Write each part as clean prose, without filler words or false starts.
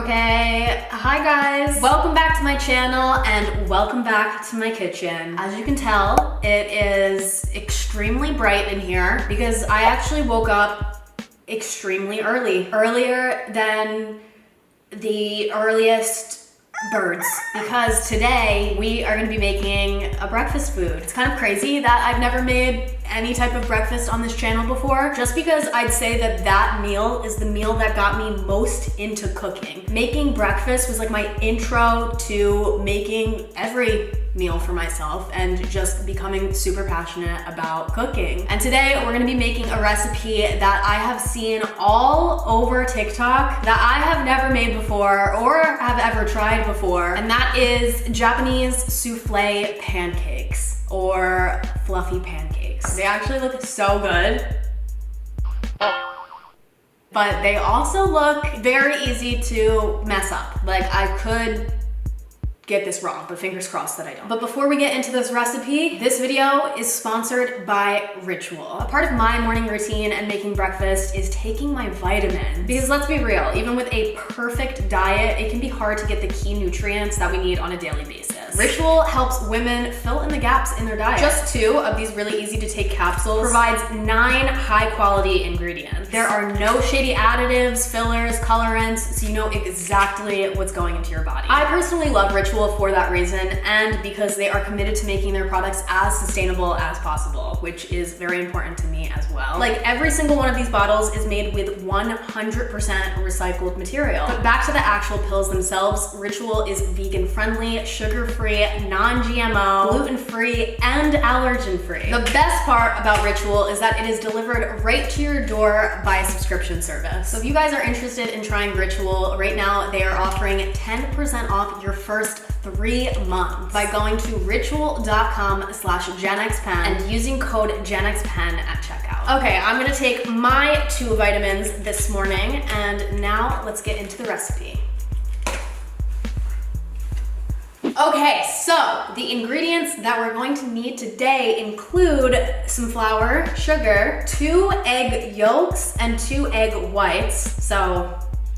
Okay, hi guys. Welcome back to my channel and welcome back to my kitchen. As you can tell, it is extremely bright in here because I actually woke up extremely early. Earlier than the earliest birds, because today we are gonna be making a breakfast food. It's kind of crazy that I've never made any type of breakfast on this channel before, just because I'd say that that meal is the meal that got me most into cooking. Making breakfast was like my intro to making every meal for myself and just becoming super passionate about cooking. And today we're gonna be making a recipe that I have seen all over TikTok that I have never made before or have ever tried before, and that is Japanese soufflé pancakes or fluffy pancakes. They actually look so good, but they also look very easy to mess up. Like, I could get this wrong, but fingers crossed that I don't. But before we get into this recipe, this video is sponsored by Ritual. A part of my morning routine and making breakfast is taking my vitamins. Because let's be real, even with a perfect diet, it can be hard to get the key nutrients that we need on a daily basis. Ritual helps women fill in the gaps in their diet. Just 2 of these really easy to take capsules provides 9 high quality ingredients. There are no shady additives, fillers, colorants, so you know exactly what's going into your body. I personally love Ritual for that reason, and because they are committed to making their products as sustainable as possible, which is very important to me as well. Like, every single one of these bottles is made with 100% recycled material. But back to the actual pills themselves, Ritual is vegan friendly, sugar-free, non-GMO, gluten-free, and allergen-free. The best part about Ritual is that it is delivered right to your door by a subscription service. So if you guys are interested in trying Ritual, right now they are offering 10% off your first 3 months by going to ritual.com/jennxpenn and using code jennxpenn at checkout. Okay, I'm gonna take my 2 vitamins this morning, and now let's get into the recipe. Okay, so the ingredients that we're going to need today include some flour, sugar, 2 egg yolks, and 2 egg whites, so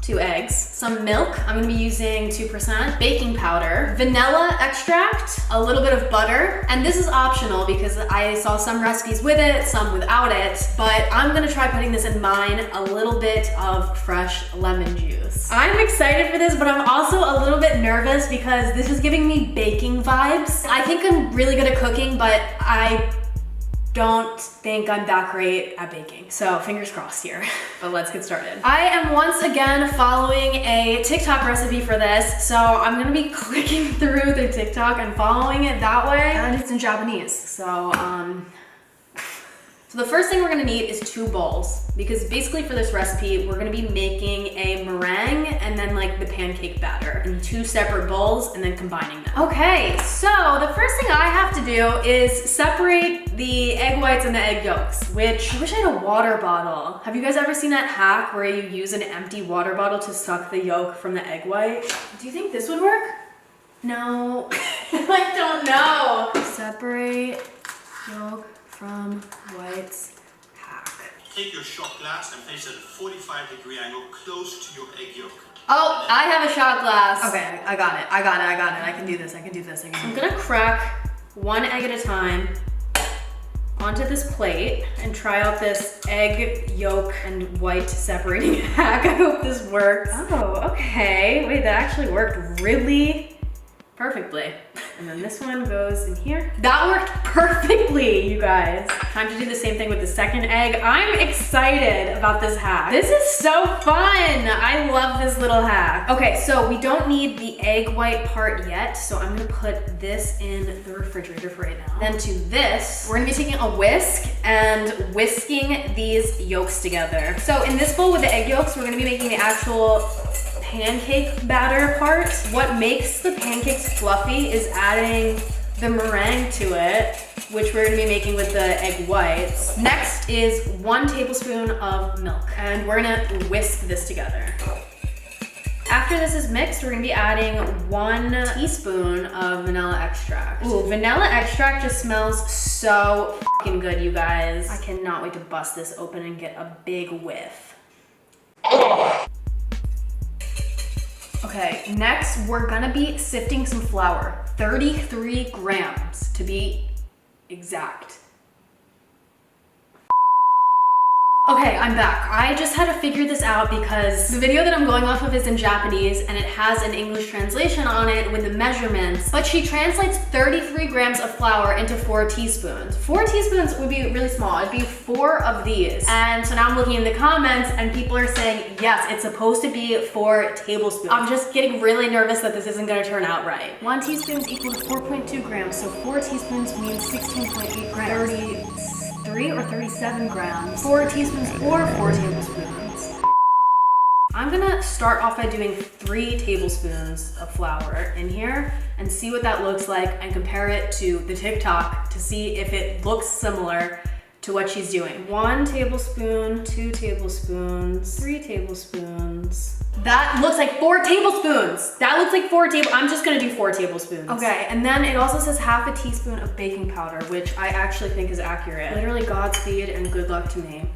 2 eggs, some milk, I'm gonna be using 2%, baking powder, vanilla extract, a little bit of butter, and this is optional because I saw some recipes with it, some without it, but I'm gonna try putting this in mine, a little bit of fresh lemon juice. I'm excited for this, but I'm also a little bit nervous because this is giving me baking vibes. I think I'm really good at cooking, but I don't think I'm that great at baking. So fingers crossed here, but let's get started. I am once again following a TikTok recipe for this, so I'm gonna be clicking through the TikTok and following it that way, and it's in Japanese. So the first thing we're gonna need is 2 bowls, because basically for this recipe, we're gonna be making a meringue and then like the pancake batter in 2 separate bowls and then combining them. Okay, so the first thing I have to do is separate the egg whites and the egg yolks, which I wish I had a water bottle. Have you guys ever seen that hack where you use an empty water bottle to suck the yolk from the egg white? Do you think this would work? No, I don't know. Separate yolk from whites hack. Take your shot glass and place it at a 45-degree angle close to your egg yolk. Oh, I have a shot glass. Okay, I got it. I can do this. I'm gonna crack 1 egg at a time onto this plate and try out this egg yolk and white separating hack. I hope this works. Oh, okay. Wait, that actually worked really perfectly. And then this one goes in here. That worked perfectly, you guys. Time to do the same thing with the second egg. I'm excited about this hack. This is so fun. I love this little hack. Okay, so we don't need the egg white part yet, so I'm gonna put this in the refrigerator for right now. Then to this, we're gonna be taking a whisk and whisking these yolks together. So in this bowl with the egg yolks, we're gonna be making the actual pancake batter part. What makes the pancakes fluffy is adding the meringue to it, which we're gonna be making with the egg whites. Next is 1 tablespoon of milk, and we're gonna whisk this together. After this is mixed, we're gonna be adding 1 teaspoon of vanilla extract. Ooh, vanilla extract just smells so fucking good, you guys. I cannot wait to bust this open and get a big whiff. Okay, next we're gonna be sifting some flour. 33 grams to be exact. Okay, I'm back. I just had to figure this out because the video that I'm going off of is in Japanese and it has an English translation on it with the measurements, but she translates 33 grams of flour into 4 teaspoons. 4 teaspoons would be really small. It'd be 4 of these. And so now I'm looking in the comments and people are saying, yes, it's supposed to be 4 tablespoons. I'm just getting really nervous that this isn't gonna turn out right. 1 teaspoon is equal to 4.2 grams, so 4 teaspoons means 16.8 grams. 33 or 37 grams. 4 teaspoons or 4 tablespoons. I'm gonna start off by doing 3 tablespoons of flour in here and see what that looks like and compare it to the TikTok to see if it looks similar to what she's doing. 1 tablespoon, 2 tablespoons, 3 tablespoons. That looks like 4 tablespoons. That looks like 4 tablespoons. I'm just gonna do 4 tablespoons. Okay, and then it also says half a teaspoon of baking powder, which I actually think is accurate. Literally Godspeed and good luck to me.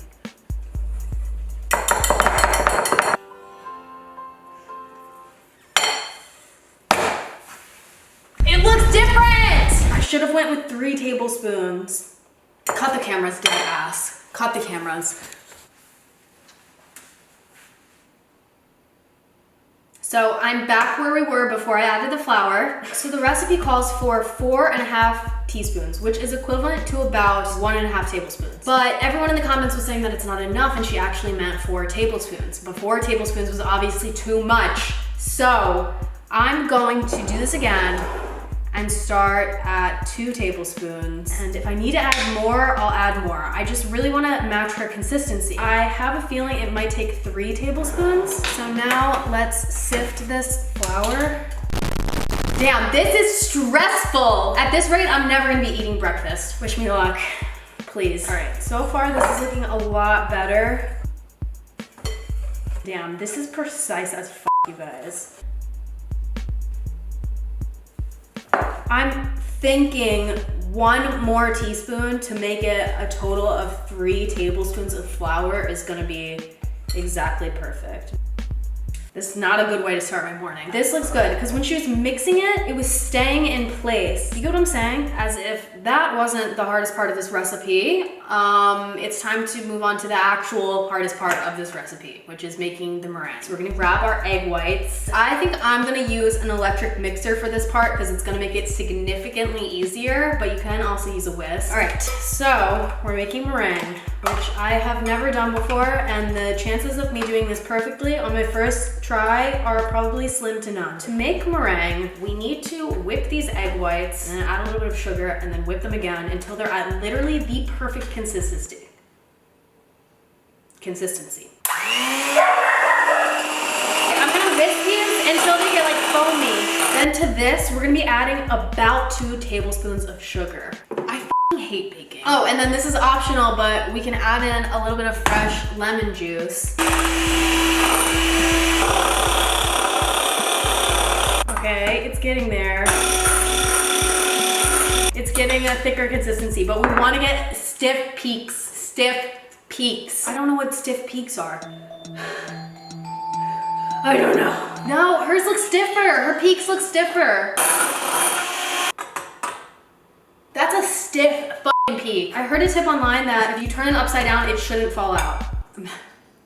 It looks different! I should have went with 3 tablespoons. Cut the cameras, dead ass. Cut the cameras. So I'm back where we were before I added the flour. So the recipe calls for 4.5 teaspoons, which is equivalent to about 1.5 tablespoons. But everyone in the comments was saying that it's not enough and she actually meant 4 tablespoons. But 4 tablespoons was obviously too much. So I'm going to do this again and start at 2 tablespoons. And if I need to add more, I'll add more. I just really wanna match her consistency. I have a feeling it might take 3 tablespoons. So now let's sift this flour. Damn, this is stressful. At this rate, I'm never gonna be eating breakfast. Wish me luck, please. All right, so far this is looking a lot better. Damn, this is precise as f, you guys. I'm thinking 1 more teaspoon to make it a total of 3 tablespoons of flour is gonna be exactly perfect. This is not a good way to start my morning. This looks good because when she was mixing it, it was staying in place. You get what I'm saying? As if that wasn't the hardest part of this recipe, it's time to move on to the actual hardest part of this recipe, which is making the meringue. So we're gonna grab our egg whites. I think I'm gonna use an electric mixer for this part because it's gonna make it significantly easier, but you can also use a whisk. All right, so we're making meringue, which I have never done before, and the chances of me doing this perfectly on my first try are probably slim to none. To make meringue, we need to whip these egg whites and add a little bit of sugar and then whip them again until they're at literally the perfect consistency. I'm gonna whisk these until they get like foamy. Then to this, we're gonna be adding about 2 tablespoons of sugar. I hate baking. Oh, and then this is optional, but we can add in a little bit of fresh lemon juice. Okay, it's getting there. It's getting a thicker consistency, but we want to get stiff peaks. Stiff peaks. I don't know what stiff peaks are. I don't know. No, hers looks stiffer. Her peaks look stiffer. That's a stiff fucking peak. I heard a tip online that if you turn it upside down, it shouldn't fall out.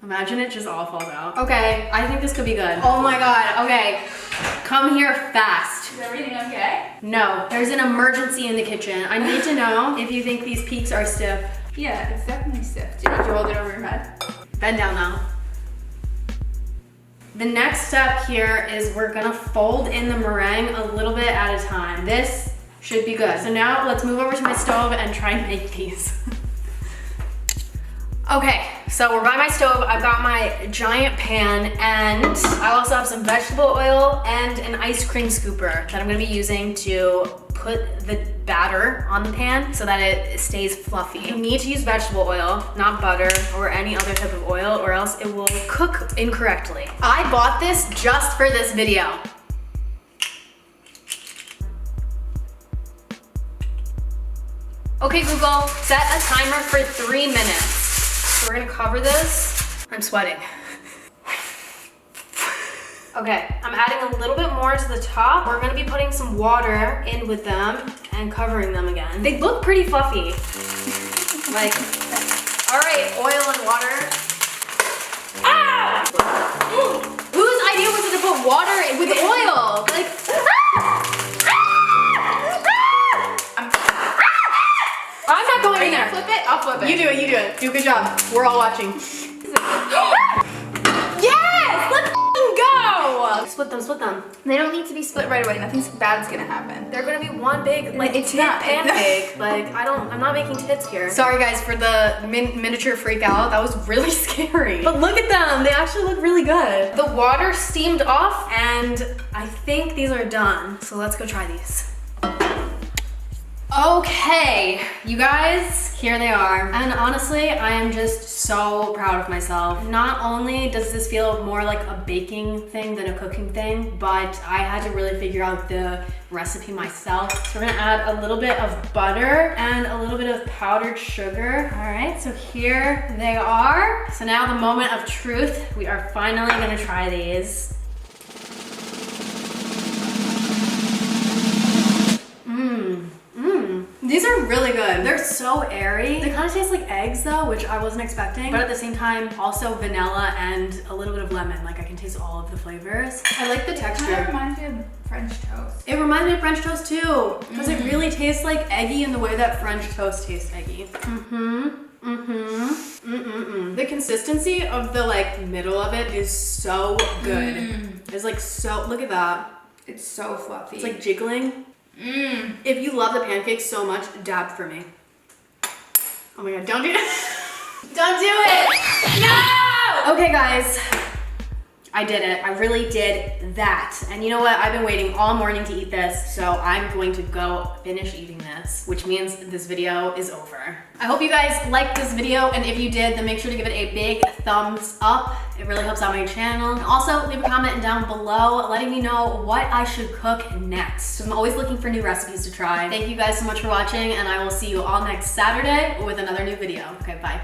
Imagine it just all falls out. Okay, I think this could be good. Oh my God, okay. Come here fast. Is everything okay? No, there's an emergency in the kitchen. I need to know if you think these peaks are stiff. Yeah, it's definitely stiff. Did you hold it over your head? Bend down now. The next step here is we're gonna fold in the meringue a little bit at a time. This should be good. So now let's move over to my stove and try and make these. Okay, so we're by my stove. I've got my giant pan and I also have some vegetable oil and an ice cream scooper that I'm gonna be using to put the batter on the pan so that it stays fluffy. You need to use vegetable oil, not butter or any other type of oil, or else it will cook incorrectly. I bought this just for this video. Okay, Google, set a timer for 3 minutes. So we're gonna cover this. I'm sweating. Okay, I'm adding a little bit more to the top. We're gonna be putting some water in with them and covering them again. They look pretty fluffy. Like, all right, oil and water. Ah! Whose idea was it to put water with oil? Like, I'm not going in there. Flip it? I'll flip it. You do it, you do it. Do a good job. We're all watching. Yes! Let's go! Split them, split them. They don't need to be split right away. Nothing bad's gonna happen. They're gonna be one big, like, It's tit not. pancake. Like, I'm not making tits here. Sorry guys for the miniature freak out. That was really scary. But look at them. They actually look really good. The water steamed off and I think these are done. So let's go try these. Okay, you guys, here they are. And honestly, I am just so proud of myself. Not only does this feel more like a baking thing than a cooking thing, but I had to really figure out the recipe myself. So we're gonna add a little bit of butter and a little bit of powdered sugar. All right, so here they are. So now the moment of truth. We are finally gonna try these. These are really good. They're so airy. They kind of taste like eggs though, which I wasn't expecting. But at the same time, also vanilla and a little bit of lemon. Like I can taste all of the flavors. I like the texture. It reminds me of French toast. It reminds me of French toast too. Because it really tastes like eggy in the way that French toast tastes eggy. The consistency of the like middle of it is so good. It's like so, look at that. It's so fluffy. It's like jiggling. If you love the pancakes so much, dab for me. Oh my god, don't do it. Don't do it! No! Okay guys, I did it. I really did that. And you know what? I've been waiting all morning to eat this, so I'm going to go finish eating this, which means this video is over. I hope you guys liked this video, and if you did, then make sure to give it a big thumbs up. It really helps out my channel. And also, leave a comment down below letting me know what I should cook next. I'm always looking for new recipes to try. Thank you guys so much for watching, and I will see you all next Saturday with another new video. Okay, bye.